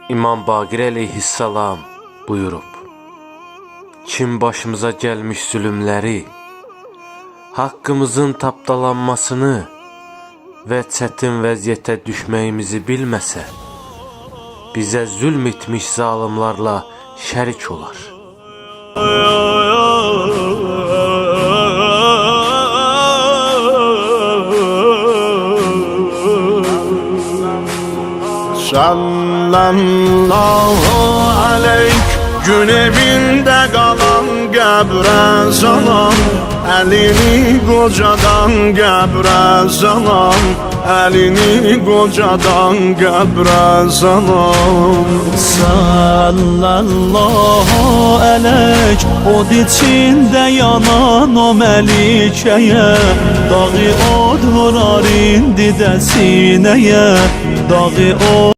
İmam Baqir əleyhissalam buyurub: kim başımıza gəlmiş zülümləri, haqqımızın tapdalanmasını və çətin vəziyyətə düşməyimizi bilməsə, bizə zülm etmiş zalimlarla şərik olar. Sallallahu aleyk, gün evində qalan qəbrə salam, əlini qocadan qəbrə salam, əlini qocadan qəbrə salam. Sallallahu aleyk, od içində yanan o məlikəyə, dağı od vurar indi də sinəyə, dağı od